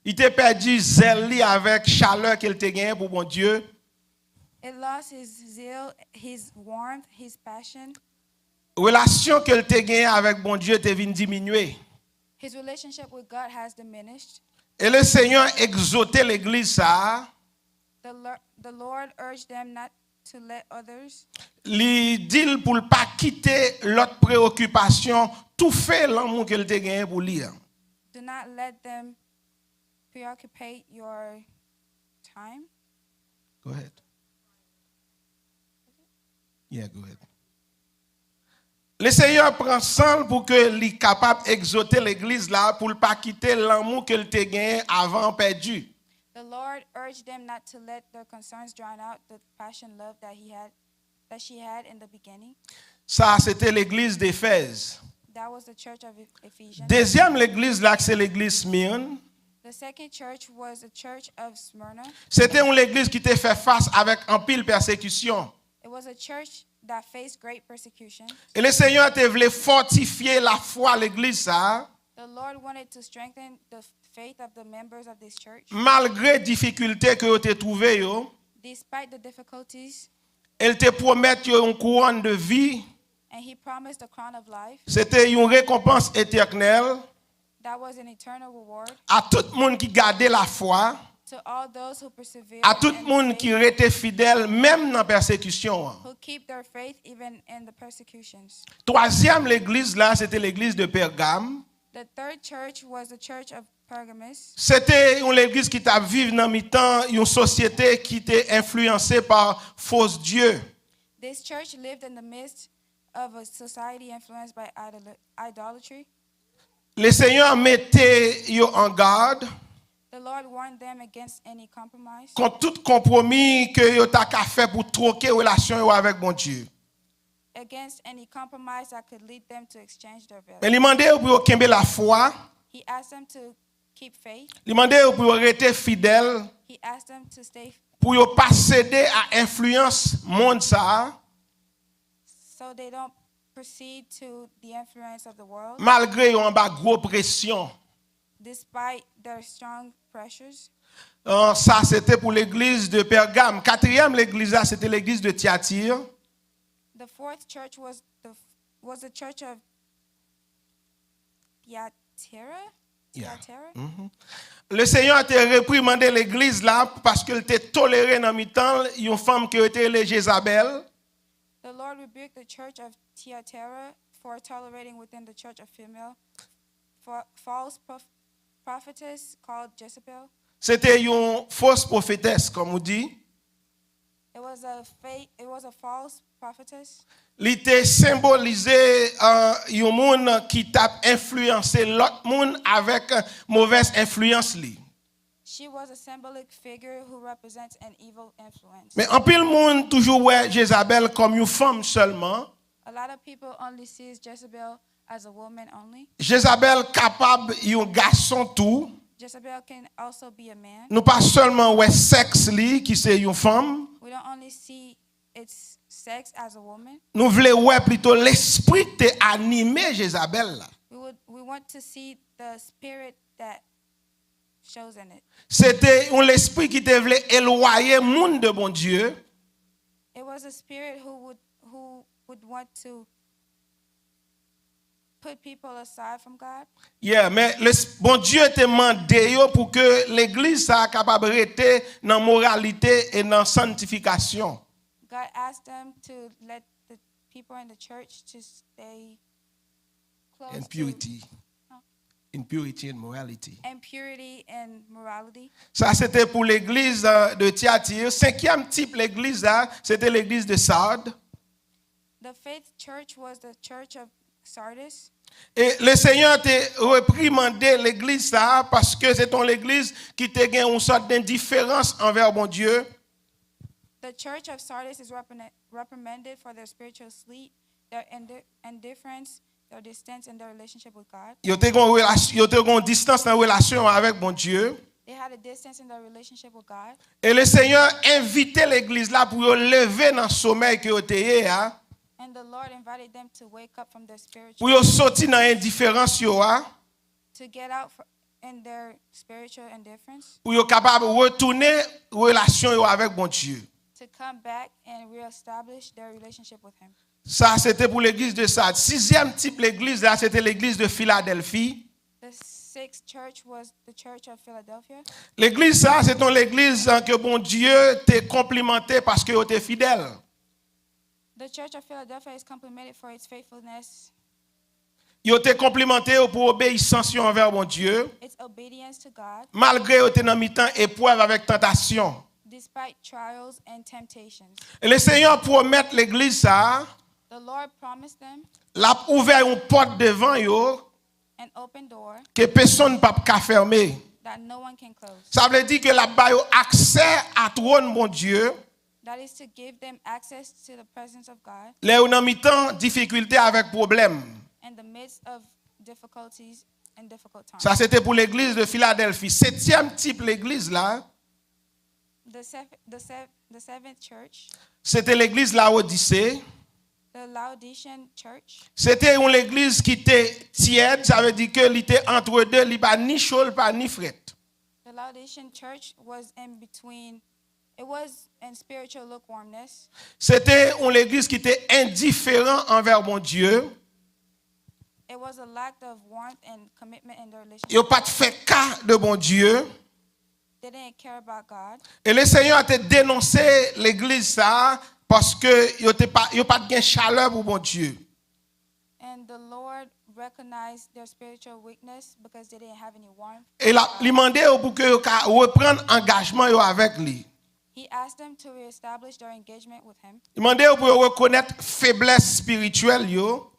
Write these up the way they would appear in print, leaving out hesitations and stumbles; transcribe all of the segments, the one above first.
Il t'a perdu zèle avec chaleur qu'il t'a gagné pour bon Dieu. It lost his zeal, his warmth, his passion. Relation qu'il t'a gagné avec bon Dieu t'est venu diminuer. His relationship with God has diminished. Et le Seigneur exhortait l'église ça. The Lord urged them not to let others. Li dit pour pas quitter l'autre préoccupation, tout fait l'amour qu'il t'a gagné pour lire. Do not let them preoccupy your time. Go ahead. Yeah, go ahead. Le Seigneur prend soin pour que lui capable d'exhorter l'église là pour ne pas quitter l'amour qu'il t'a gagné avant perdu. The Lord urged them not to let their concerns drown out the passion, love that she had in the beginning. Ça, c'était l'église d'Éphèse. That was the church of Ephesians. Deuxième l'église là, c'est l'église Smyrne. The second church was the church of Smyrna. C'était une église qui t'a fait face avec un pile persécution. It was a church that faced great persecution. Et le Seigneur te voulait fortifier la foi l'église ça. The Lord wanted to strengthen the faith of the members of this church. Malgré difficultés que tu as trouvées, Despite the difficulties, elle te promet une couronne de vie. and he promised a crown of life. C'était une récompense éternelle That was an eternal reward à tout le monde qui gardait la foi, to all those who persevere à tout le in monde faith, qui restait fidèle même dans la persécution. who keep their faith even in the persecutions. Troisième l'église là, c'était l'église de Pergame. The third church was the church of Pergamus. C'était une église qui t'a vécu dans mi-temps une société qui était influencée par faux dieux. This church lived in the midst of a society influenced by idolatry. Le Seigneur mettait yo en garde The Lord warned them against any compromise, contre tout compromis que yo t'a fait pour troquer relation yo avec bon Dieu. against any compromise that could lead them to exchange their Mais values. il demandait pour kembe la foi, He asked them to keep faith. il demandait pour rester fidèle, He asked them to stay pour yo pas céder à influence monde ça, so they don't proceed to the influence of the world, malgré yo en bas gros pression. despite their strong pressures. Ça c'était pour l'église de Pergame. Quatrième l'église là, c'était l'église de Thyatire. The fourth church was the church of Thyatira. Yeah. Thyatira? Le Seigneur t'a réprimandé l'église là parce qu'elle t'a toléré dans mi-temps une femme qui était les Jézabel. The Lord rebuked the church of Thyatira for tolerating within the church a female false prophetess called Jezebel. C'était une fausse prophétesse comme on dit. It was a false prophetess. Il était symbolisé un monde qui t'a influencé l'autre monde avec mauvaise influence li. She was a symbolic figure who represents an evil influence. Mais en pile monde toujours ouais Jézabel comme une femme seulement. A lot of people only sees Jezebel as a woman only. Jézabel capable un garçon tout. Jezebel can also be a man. Nous pas seulement ouais sexe li qui c'est une femme. We don't only see its sex as a woman. Nous voulons ouais plutôt l'esprit qui t'a animé Jézabel là. We want to see the spirit that shows in it. C'était un l'esprit qui te voulait éloigner monde de bon Dieu. It was a spirit who would want to put people aside from God. Yeah, mais le bon Dieu te demandé pour que l'église soit capable de rester dans moralité et dans sanctification. God asked them to let the people in the church to stay close In to purity. In purity and morality. and purity and morality. Ça c'était pour l'église de Thyatire. Cinquième type l'église là, c'était l'église de Sardes. The faith church was the church of Sardis. Et le Seigneur t'a reprimandé l'église ça parce que c'est ton l'église qui t'a gagné une sorte d'indifférence envers bon Dieu. The church of Sardis is reprimanded for their spiritual sleep, their indifference, their distance in their relationship with God. Yo te gon distance dans relation avec bon Dieu. They had a distance in their relationship with God. Et le Seigneur invitait l'église là pour yo lever dans sommeil que yo te yé a. And the Lord invited them to wake up from their spiritual, Pour yo sortir dans indifférence yo a. to get out in their spiritual indifference, pour être capable de retourner relation avec bon Dieu. to come back and reestablish their relationship with Him. Ça, c'était pour l'église de Sardes. Sixième type l'église, là, c'était l'église de Philadelphie. The sixth church was the Church of Philadelphia. L'église, ça, c'est l'église que bon Dieu t'a complimenté parce que t'es fidèle. The Church of Philadelphia is complimented for its faithfulness, Il t'a complimenté pour obéissance envers bon Dieu, its obedience to God, malgré que t'es dans mi-temps épreuve avec tentation. despite trials and temptations. Et le Seigneur promet l'église, ça, The Lord promised them l'a ouvert une porte devant eux an open door que personne ne peut pas fermer. that no one can close. Ça veut dire que la baille accès à trône mon Dieu. That is to give them access to the presence of God Là où dans mi-temps difficulté avec problème. in the midst of difficulties and difficult times. Ça c'était pour l'église de Philadelphie. Septième type l'église là, The seventh church, c'était l'église Laodicée. the Laodicean church, C'était une église qui était tiède, ça veut dire que elle était entre deux, il n'y a pas ni chaud, pas ni fret. the Laodicean church was in between. It was in spiritual lukewarmness. C'était une église qui était indifférent envers mon Dieu. It was a lack of warmth and commitment in their Il relationship. n'a pas fait cas de mon Dieu. They didn't care about God. Et le Seigneur a dénoncé l'église ça parce que il n'y a pas de chaleur pour mon Dieu. And the Lord recognized their spiritual weakness because they didn't have any warmth. Et il a demandé pour que reprendre engagement avec lui. He asked them to reestablish their engagement with Him. Il a demandé pour reconnaître faiblesse spirituelle yo.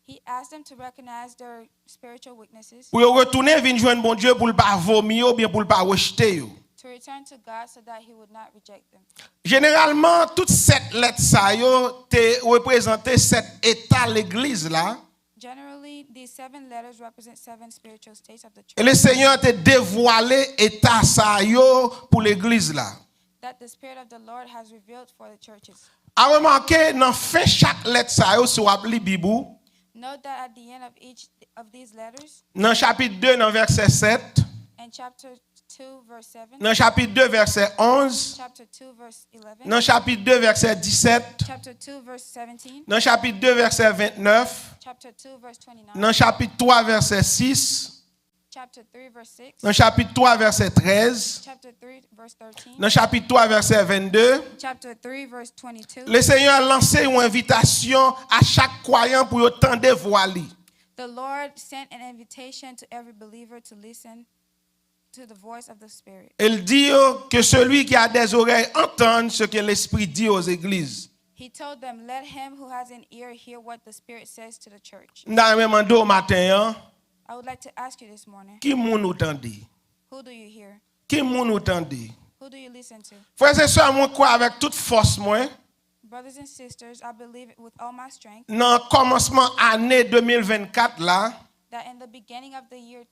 He asked them to recognize their spiritual weaknesses, Pour retourner venir joindre bon Dieu pour le pas vomir ou bien pour le pas rejeter yo. to return to God so that He would not reject them. Généralement toutes cette lettres ça yo te représenter cet état l'église là. Generally, these 7 letters represent 7 spiritual states of the Et le church Seigneur te dévoilé état ça yo pour l'église là. that the Spirit of the Lord has revealed for the churches. A remarqué dans fin chaque lettre ça yo si vous appelez Bible, Note that at the end of each of these letters, dans chapitre 2 dans verset 7, in chapter 2, verse 7, dans chapitre 2 verset 11, chapter 2, verse 11, dans chapitre 2 verset 17, chapter 2, verse 17, dans chapitre 2 verset 29, chapter 2, verse 29, dans chapitre 3 verset 6, chapter 3, verse 6, dans chapitre 3 verset 13, chapter 3, verse 13, dans chapitre 3 verset 22, chapter 3, verse 22. le Seigneur a lancé une invitation à chaque croyant pour entendre voix lui. The Lord sent an invitation to every believer to listen to the voice of the Spirit. Il dit que celui qui a des oreilles entende ce que l'Esprit dit aux églises. He told them, "Let him who has an ear hear what the Spirit says to the church." Nous avons demandé au matin, I would like to ask you this morning, qui moun entende? who do you hear? Qui moun entende? Who do you listen to? Frères et sœurs, moi crois avec toute force moi, Brothers and sisters, I believe with all my strength dans commencement année 2024 là, that in the beginning of the year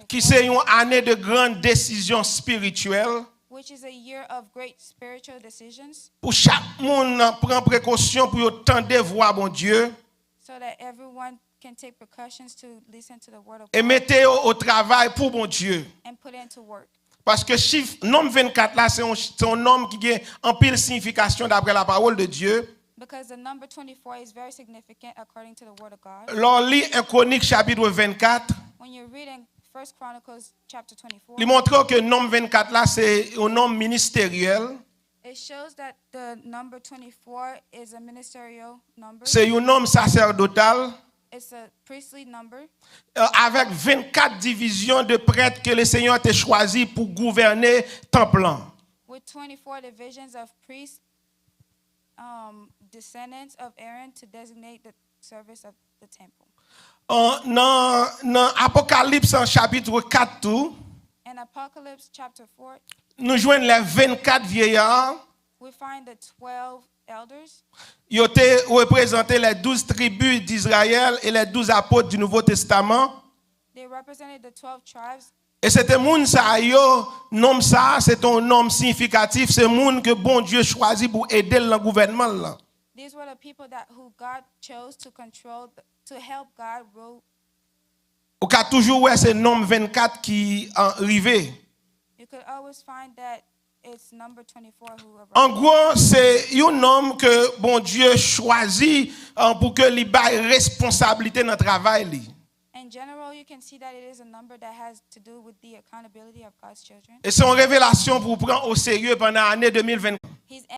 qui 2024, c'est une année de grandes décisions spirituelles, which is a year of great spiritual decisions, pour chaque monde prend précaution pour entendre voix bon Dieu so that everyone can take precautions to listen to the word of et God mettez au travail pour bon Dieu. and put it into work. Parce que chiffre nombre 24 là c'est un nombre qui a en pile signification d'après la parole de Dieu. Because the number 24 is very significant according to the word of God. L'on lit un Chronique chapitre 24, When you read in 1 Chronicles chapter 24, il montre que nombre 24 là c'est un nombre ministériel, it shows that the number 24 is a ministerial number. c'est un nombre sacerdotal It's a priestly number avec 24 divisions de prêtres que le Seigneur a choisi pour gouverner temple. with 24 divisions of priests, descendants of Aaron, to designate the service of the temple. Dans Apocalypse en chapitre 4 tout, In Apocalypse chapter 4, nous joignons les 24 vieillards. we find the 12 elders. Ils ont représenté les 12 tribus d'Israël et les 12 apôtres du Nouveau Testament. They represented the 12 tribes. Et c'était moun ça yo, nom ça, c'est un nom significatif, c'est moun que bon Dieu choisit pour aider le gouvernement là. These were the people who God chose to control, to help God rule Ou ka toujours ouais c'est nombre 24 qui arrivé. You could always find that it's number 24 who arrived. En gros, c'est un nombre que bon Dieu choisit pour que li baille responsabilité dans le travail li. In general, you can see that it is a number that has to do with the accountability of God's children. Et c'est une révélation pour prendre au sérieux pendant l'année 2024. He's